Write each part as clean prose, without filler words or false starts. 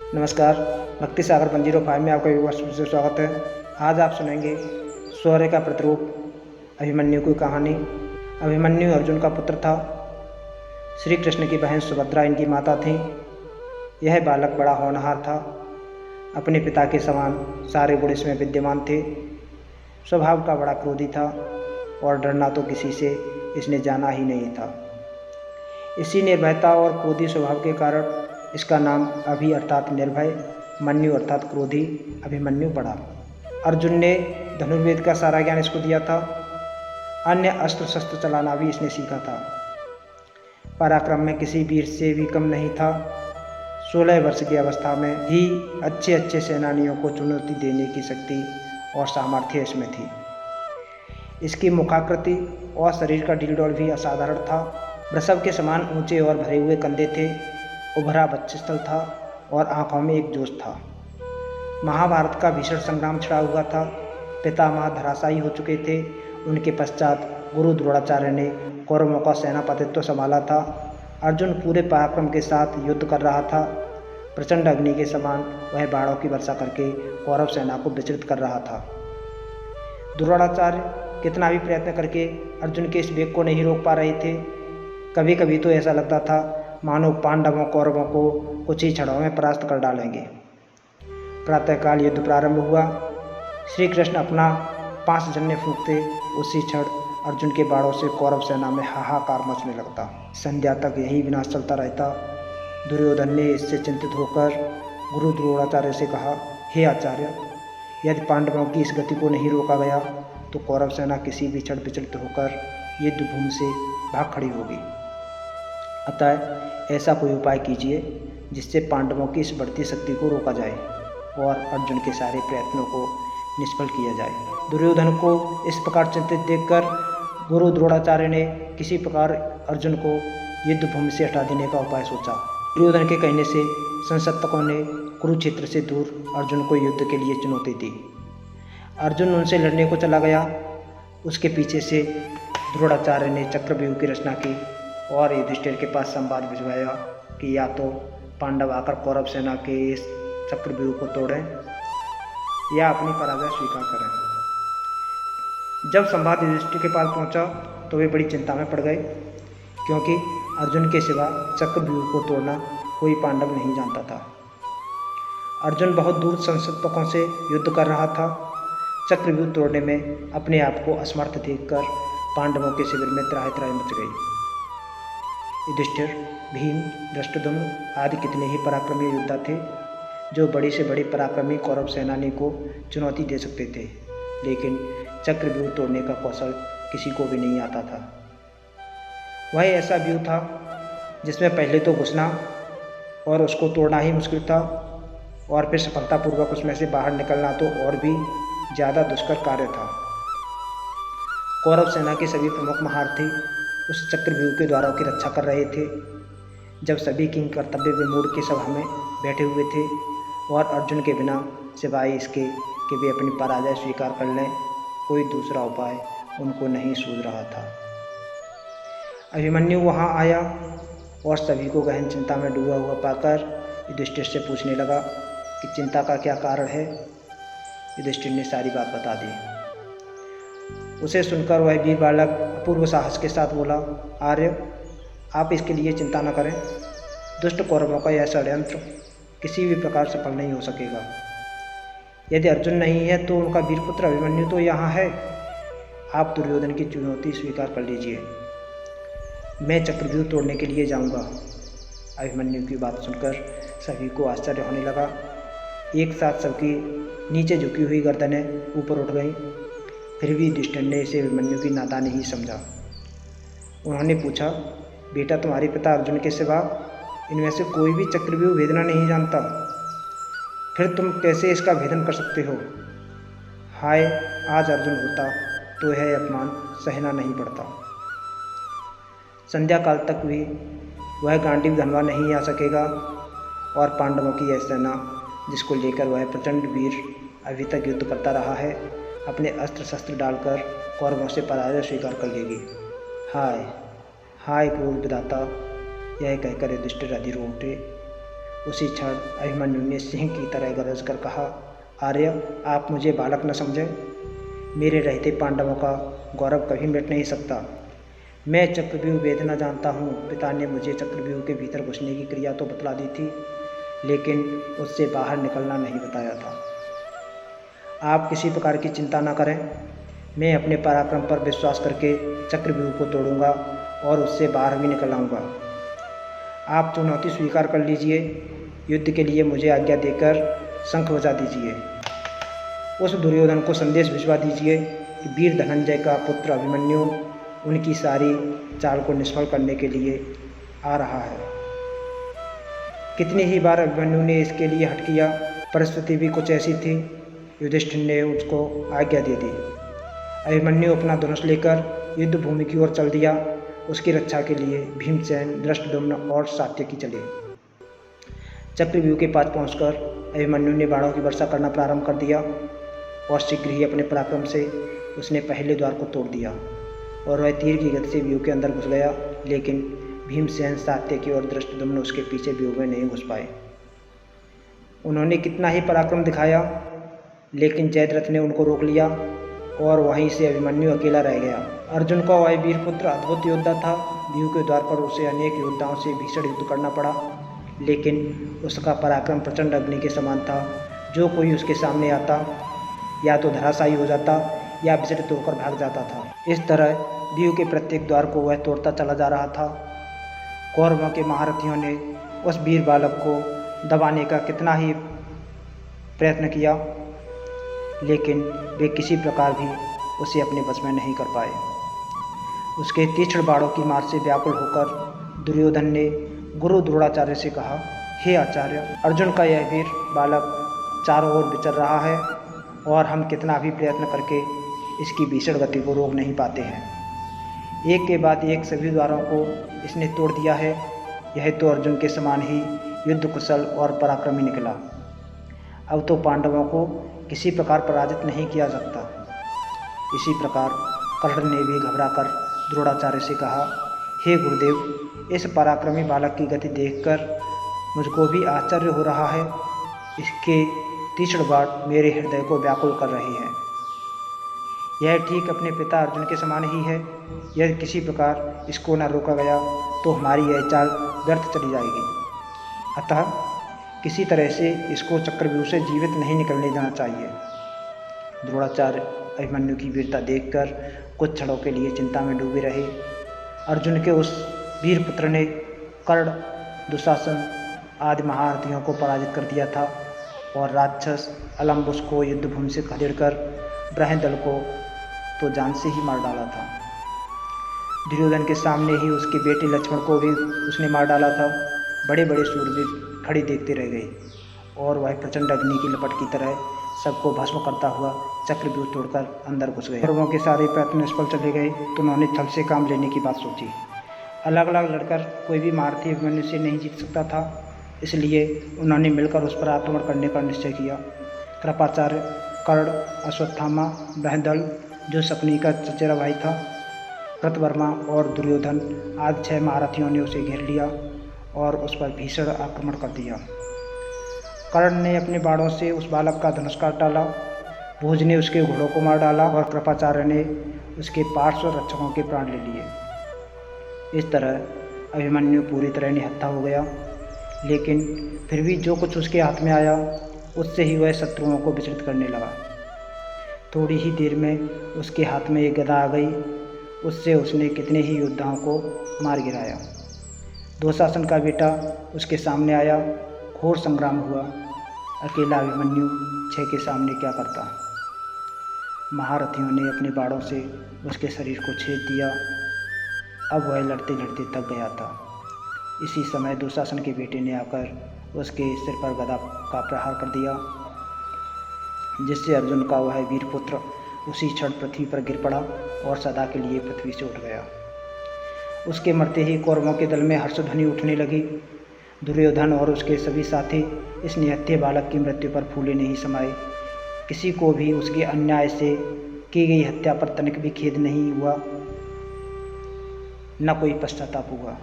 नमस्कार। भक्ति सागर 105 में आपका युवा से स्वागत है। आज आप सुनेंगे शौर्य का प्रतिरूप अभिमन्यु की कहानी। अभिमन्यु अर्जुन का पुत्र था। श्री कृष्ण की बहन सुभद्रा इनकी माता थी। यह बालक बड़ा होनहार था। अपने पिता के समान सारे गुण इसमें विद्यमान थे। स्वभाव का बड़ा क्रोधी था और डरना तो किसी से इसने जाना ही नहीं था। इसी निर्भयता और क्रोधी स्वभाव के कारण इसका नाम अभि अर्थात निर्भय, मन्यु अर्थात क्रोधी, अभिमन्यु पड़ा। अर्जुन ने धनुर्वेद का सारा ज्ञान इसको दिया था। अन्य अस्त्र शस्त्र चलाना भी इसने सीखा था। पराक्रम में किसी वीर से भी कम नहीं था। 16 वर्ष की अवस्था में ही अच्छे सेनानियों को चुनौती देने की शक्ति और सामर्थ्य इसमें थी। इसकी मुखाकृति और शरीर का ढीलडौल भी असाधारण था। वृषभ के समान ऊंचे और भरे हुए कंधे थे। उभरा वक्षस्थल था और आंखों में एक जोश था। महाभारत का भीषण संग्राम छिड़ा हुआ था। पितामह धराशायी हो चुके थे। उनके पश्चात गुरु द्रोणाचार्य ने कौरवों का सेनापतित्व संभाला था। अर्जुन पूरे पराक्रम के साथ युद्ध कर रहा था। प्रचंड अग्नि के समान वह बाणों की वर्षा करके कौरव सेना को विचलित कर रहा था। द्रोणाचार्य कितना भी प्रयत्न करके अर्जुन के इस वेग को नहीं रोक पा रहे थे। कभी कभी तो ऐसा लगता था मानो पांडवों कौरवों को कुछ ही क्षणों में परास्त कर डालेंगे। प्रातःकाल युद्ध प्रारंभ हुआ। श्री कृष्ण अपना पांचजन्य फूंकते उसी क्षण अर्जुन के बाणों से कौरव सेना में हाहाकार मचने लगता। संध्या तक यही विनाश चलता रहता। दुर्योधन ने इससे चिंतित होकर गुरु द्रोणाचार्य से कहा, हे आचार्य, यदि पांडवों की इस गति को नहीं रोका गया तो कौरव सेना किसी भी क्षण विचलित होकर युद्ध भूमि से भाग खड़ी होगी। अतः ऐसा कोई उपाय कीजिए जिससे पांडवों की इस बढ़ती शक्ति को रोका जाए और अर्जुन के सारे प्रयत्नों को निष्फल किया जाए। दुर्योधन को इस प्रकार चिंतित देखकर गुरु द्रोणाचार्य ने किसी प्रकार अर्जुन को युद्ध भूमि से हटा देने का उपाय सोचा। दुर्योधन के कहने से संसप्तकों ने कुरुक्षेत्र से दूर अर्जुन को युद्ध के लिए चुनौती दी। अर्जुन उनसे लड़ने को चला गया। उसके पीछे से द्रोणाचार्य ने चक्रव्यूह की रचना की और युधिष्ठिर के पास संवाद भिजवाया कि या तो पांडव आकर कौरव सेना के इस चक्रव्यूह को तोड़ें या अपनी पराजय स्वीकार करें। जब संवाद युधिष्ठिर के पास पहुंचा तो वे बड़ी चिंता में पड़ गए, क्योंकि अर्जुन के सिवा चक्रव्यूह को तोड़ना कोई पांडव नहीं जानता था। अर्जुन बहुत दूर संसप्तकों से युद्ध कर रहा था। चक्रव्यूह तोड़ने में अपने आप को असमर्थ देखकर पांडवों के शिविर में त्राहि मच गई। युधिष्ठिर, भीम, धृष्टद्युम्न आदि कितने ही पराक्रमी योद्धा थे जो बड़ी से बड़ी पराक्रमी कौरव सेनानी को चुनौती दे सकते थे, लेकिन चक्रव्यूह तोड़ने का कौशल किसी को भी नहीं आता था। वह ऐसा व्यूह था जिसमें पहले तो घुसना और उसको तोड़ना ही मुश्किल था, और फिर सफलतापूर्वक उसमें से बाहर निकलना तो और भी ज़्यादा दुष्कर कार्य था। कौरव सेना के सभी प्रमुख महारथी उस चक्रव्यूह के द्वारों की रक्षा कर रहे थे। जब सभी किंग कर्तव्य विमूढ़ की सभा में बैठे हुए थे और अर्जुन के बिना सिवाय इसके कि वे अपनी पराजय स्वीकार कर लें, कोई दूसरा उपाय उनको नहीं सूझ रहा था। अभिमन्यु वहां आया और सभी को गहन चिंता में डूबा हुआ पाकर युधिष्ठिर से पूछने लगा कि चिंता का क्या कारण है। युधिष्ठिर ने सारी बात बता दी। उसे सुनकर वह वीर बालक अपूर्व साहस के साथ बोला, आर्य, आप इसके लिए चिंता न करें। दुष्ट कौरवों का यह षड्यंत्र किसी भी प्रकार सफल नहीं हो सकेगा। यदि अर्जुन नहीं है तो उनका वीरपुत्र अभिमन्यु तो यहाँ है। आप दुर्योधन की चुनौती स्वीकार कर लीजिए। मैं चक्रव्यूह तोड़ने के लिए जाऊँगा। अभिमन्यु की बात सुनकर सभी को आश्चर्य होने लगा। एक साथ सबकी नीचे झुकी हुई गर्दनें ऊपर उठ गईं। फिर भी युधिष्ठिर ने इसे अभिमन्यु की नादानी ही समझा। उन्होंने पूछा, बेटा, तुम्हारे पिता अर्जुन के सिवा इनमें से कोई भी चक्रव्यूह भेदना नहीं जानता, फिर तुम कैसे इसका भेदन कर सकते हो? हाय, आज अर्जुन होता तो यह अपमान सहना नहीं पड़ता। संध्या काल तक भी वह गांडीव धनवा नहीं आ सकेगा और पांडवों की यह सेना जिसको लेकर वह प्रचंड वीर अभी तक युद्ध करता रहा है, अपने अस्त्र शस्त्र डालकर कौरवों से पराजय स्वीकार कर लेगी। हाय हाय क्रूर विधाता, यह कहकर युधिष्ठिर अधीर हो उठे। उसी क्षण अभिमन्यु ने सिंह की तरह गरज कर कहा, आर्य, आप मुझे बालक न समझें। मेरे रहते पांडवों का गौरव कभी मिट नहीं सकता। मैं चक्रव्यूह वेदना जानता हूँ। पिता ने मुझे चक्रव्यूह के भीतर घुसने की क्रिया तो बतला दी थी, लेकिन उससे बाहर निकलना नहीं बताया था। आप किसी प्रकार की चिंता न करें। मैं अपने पराक्रम पर विश्वास करके चक्रव्यूह को तोड़ूंगा और उससे बाहर भी निकल आऊँगा। आप चुनौती स्वीकार कर लीजिए। युद्ध के लिए मुझे आज्ञा देकर शंख बजा दीजिए। उस दुर्योधन को संदेश भिजवा दीजिए कि वीर धनंजय का पुत्र अभिमन्यु उनकी सारी चाल को निष्फल करने के लिए आ रहा है। कितनी ही बार अभिमन्यु ने इसके लिए हट किया। परिस्थिति भी कुछ ऐसी थी। युधिष्ठिर ने उसको आज्ञा दे दी। अभिमन्यु अपना धनुष लेकर युद्ध भूमि की ओर चल दिया। उसकी रक्षा के लिए भीमसेन, धृष्टद्युम्न और सात्यकी चले। चक्रव्यूह के पास पहुंचकर अभिमन्यु ने बाणों की वर्षा करना प्रारंभ कर दिया और शीघ्र ही अपने पराक्रम से उसने पहले द्वार को तोड़ दिया और वह तीर की गति से व्यूह के अंदर घुस गया। लेकिन भीमसेन, सात्यकी और धृष्टद्युम्न उसके पीछे व्यूह में नहीं घुस पाए। उन्होंने कितना ही पराक्रम दिखाया, लेकिन जयद्रथ ने उनको रोक लिया और वहीं से अभिमन्यु अकेला रह गया। अर्जुन का वह वीरपुत्र अद्भुत योद्धा था। व्यूह के द्वार पर उसे अनेक योद्धाओं से भीषण युद्ध करना पड़ा, लेकिन उसका पराक्रम प्रचंड अग्नि के समान था। जो कोई उसके सामने आता या तो धराशायी हो जाता या विचलित होकर भाग जाता था। इस तरह व्यूह के प्रत्येक द्वार को वह तोड़ता चला जा रहा था। कौरवों के महारथियों ने उस वीर बालक को दबाने का कितना ही प्रयत्न किया, लेकिन वे किसी प्रकार भी उसे अपने बस में नहीं कर पाए। उसके तीक्ष्ण बाणों की मार से व्याकुल होकर दुर्योधन ने गुरु द्रोणाचार्य से कहा, हे आचार्य, अर्जुन का यह वीर बालक चारों ओर विचर रहा है और हम कितना भी प्रयत्न करके इसकी भीषण गति को रोक नहीं पाते हैं। एक के बाद एक सभी द्वारों को इसने तोड़ दिया है। यह तो अर्जुन के समान ही युद्ध कुशल और पराक्रमी निकला। अब तो पांडवों को किसी प्रकार पराजित नहीं किया सकता। इसी प्रकार कर्ण ने भी घबराकर द्रोणाचार्य से कहा, हे गुरुदेव, इस पराक्रमी बालक की गति देखकर मुझको भी आश्चर्य हो रहा है। इसके तीक्ष्ण बाण मेरे हृदय को व्याकुल कर रहे हैं। यह ठीक अपने पिता अर्जुन के समान ही है। यदि किसी प्रकार इसको न रोका गया तो हमारी यह चाल व्यर्थ चली जाएगी। अतः किसी तरह से इसको चक्रव्यूह से जीवित नहीं निकलने देना चाहिए। द्रोणाचार्य अभिमन्यु की वीरता देखकर कुछ क्षणों के लिए चिंता में डूबे रहे। अर्जुन के उस वीर पुत्र ने कर्ण, दुशासन आदि महारथियों को पराजित कर दिया था और राक्षस अलम्बुस को युद्ध भूमि से खदेड़कर बृहदल को तो जान से ही मार डाला था। दुर्योधन के सामने ही उसके बेटे लक्ष्मण को भी उसने मार डाला था। बड़े बड़े शूरवीर खड़े देखते रह गए और वह प्रचंड अग्नि की लपट की तरह सबको भस्म करता हुआ चक्रव्यूह तोड़कर अंदर घुस गए। कौरवों के सारे प्रयत्न निष्फल चले गए तो उन्होंने छल से काम लेने की बात सोची। अलग अलग लड़कर कोई भी महारथी अभिमन्यु से नहीं जीत सकता था, इसलिए उन्होंने मिलकर उस पर आक्रमण करने का निश्चय किया। कृपाचार्य, कर्ण, अश्वत्थामा, बृहदल जो शकुनी का चचेरा भाई था, कृतवर्मा और दुर्योधन आदि 6 महारथियों ने उसे घेर लिया और उस पर भीषण आक्रमण कर दिया। कर्ण ने अपने बाणों से उस बालक का धनुष काट डाला। भोज ने उसके घोड़ों को मार डाला और कृपाचार्य ने उसके पार्श्व रक्षकों के प्राण ले लिए। इस तरह अभिमन्यु पूरी तरह निहत्था हो गया, लेकिन फिर भी जो कुछ उसके हाथ में आया उससे ही वह शत्रुओं को विचलित करने लगा। थोड़ी ही देर में उसके हाथ में एक गदा आ गई। उससे उसने कितने ही योद्धाओं को मार गिराया। दुशासन का बेटा उसके सामने आया। घोर संग्राम हुआ। अकेला अभिमन्यु 6 के सामने क्या करता। महारथियों ने अपने बाणों से उसके शरीर को छेद दिया। अब वह लड़ते लड़ते थक गया था। इसी समय दुशासन के बेटे ने आकर उसके सिर पर गदा का प्रहार कर दिया, जिससे अर्जुन का वह वीर पुत्र उसी क्षण पृथ्वी पर गिर पड़ा और सदा के लिए पृथ्वी से उठ गया। उसके मरते ही कौरवों के दल में हर्षध्वनि उठने लगी। दुर्योधन और उसके सभी साथी इस निहत्थे बालक की मृत्यु पर फूले नहीं समाये। किसी को भी उसके अन्याय से की गई हत्या पर तनिक भी खेद नहीं हुआ, न कोई पश्चाताप हुआ।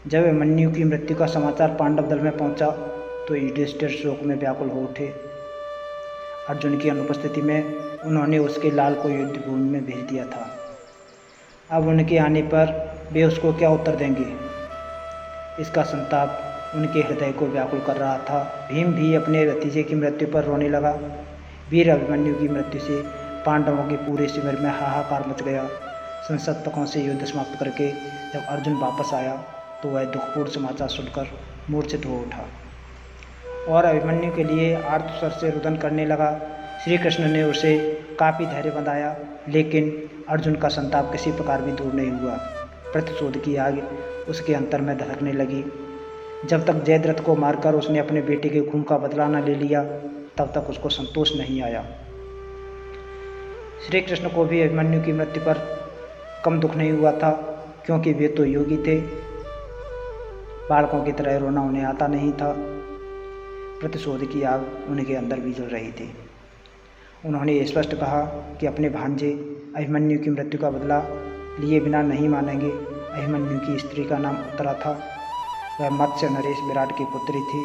जब अभिमन्यु की मृत्यु का समाचार पांडव दल में पहुंचा तो युधिष्ठिर शोक में व्याकुल हो उठे। अर्जुन की अनुपस्थिति में उन्होंने उसके लाल को युद्ध भूमि में भेज दिया था। अब उनके आने पर वे उसको क्या उत्तर देंगे? इसका संताप उनके हृदय को व्याकुल कर रहा था। भीम भी अपने भतीजे की मृत्यु पर रोने लगा। वीर अभिमन्यु की मृत्यु से पांडवों के पूरे शिविर में हाहाकार मच गया। संसप्तकों से युद्ध समाप्त करके जब अर्जुन वापस आया तो वह दुखपूर्ण समाचार सुनकर मूर्छित हो उठा और अभिमन्यु के लिए आर्तस्वर से रुदन करने लगा। श्री कृष्ण ने उसे काफ़ी धैर्य बंधाया, लेकिन अर्जुन का संताप किसी प्रकार भी दूर नहीं हुआ। प्रतिशोध की आग उसके अंतर में धधकने लगी। जब तक जयद्रथ को मारकर उसने अपने बेटे के खून का बदला न ले लिया, तब तक उसको संतोष नहीं आया। श्री कृष्ण को भी अभिमन्यु की मृत्यु पर कम दुख नहीं हुआ था, क्योंकि वे तो योगी थे। बालकों की तरह रोना उन्हें आता नहीं था। प्रतिशोध की आग उनके अंदर भी जल रही थी। उन्होंने स्पष्ट कहा कि अपने भांजे अभिमन्यु की मृत्यु का बदला लिए बिना नहीं मानेंगे। अभिमन्यु की स्त्री का नाम उत्तरा था। वह मत्स्य नरेश विराट की पुत्री थी।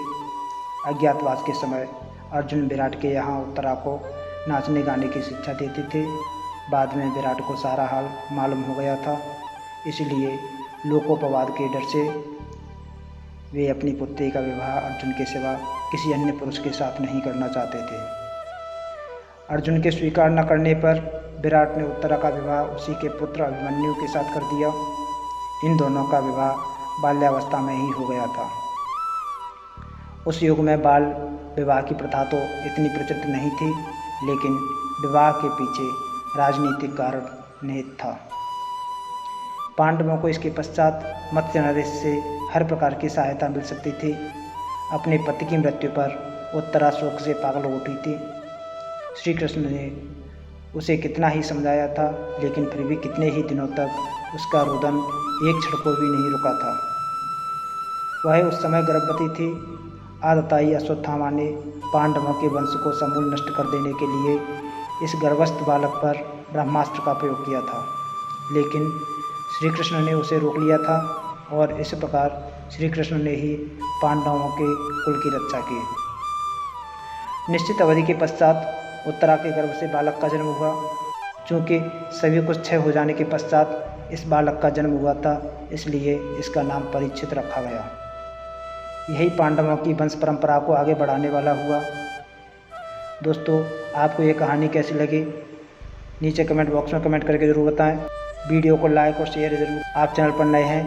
अज्ञातवास के समय अर्जुन विराट के यहाँ उत्तरा को नाचने गाने की शिक्षा देते थे। बाद में विराट को सारा हाल मालूम हो गया था, इसलिए लोकोपवाद के डर से वे अपनी पुत्री का विवाह अर्जुन के सिवा किसी अन्य पुरुष के साथ नहीं करना चाहते थे। अर्जुन के स्वीकार न करने पर विराट ने उत्तरा का विवाह उसी के पुत्र अभिमन्यु के साथ कर दिया। इन दोनों का विवाह बाल्यावस्था में ही हो गया था। उस युग में बाल विवाह की प्रथा तो इतनी प्रचलित नहीं थी, लेकिन विवाह के पीछे राजनीतिक कारण निहित था। पांडवों को इसके पश्चात मत्स्य नरेश से हर प्रकार की सहायता मिल सकती थी। अपने पति की मृत्यु पर उत्तरा शोक से पागल हो उठी थी। श्री कृष्ण ने उसे कितना ही समझाया था, लेकिन फिर भी कितने ही दिनों तक उसका रुदन एक क्षण को भी नहीं रुका था। वह उस समय गर्भवती थी। आदताई अश्वत्थामा ने पांडवों के वंश को समूल नष्ट कर देने के लिए इस गर्भस्थ बालक पर ब्रह्मास्त्र का प्रयोग किया था, लेकिन श्री कृष्ण ने उसे रोक लिया था और इस प्रकार श्री कृष्ण ने ही पांडवों के कुल की रक्षा की। निश्चित अवधि के पश्चात उत्तरा के गर्भ से बालक का जन्म हुआ। चूँकि सभी कुछ क्षय हो जाने के पश्चात इस बालक का जन्म हुआ था, इसलिए इसका नाम परीक्षित रखा गया। यही पांडवों की वंश परंपरा को आगे बढ़ाने वाला हुआ। दोस्तों, आपको ये कहानी कैसी लगी? नीचे कमेंट बॉक्स में कमेंट करके ज़रूर बताएं। वीडियो को लाइक और शेयर ज़रूर। आप चैनल पर नए हैं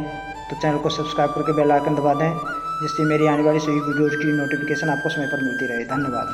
तो चैनल को सब्सक्राइब करके बेल आइकन दबा दें, जिससे मेरी आने वाली सभी वीडियोज़ की नोटिफिकेशन आपको समय पर मिलती रहे। धन्यवाद।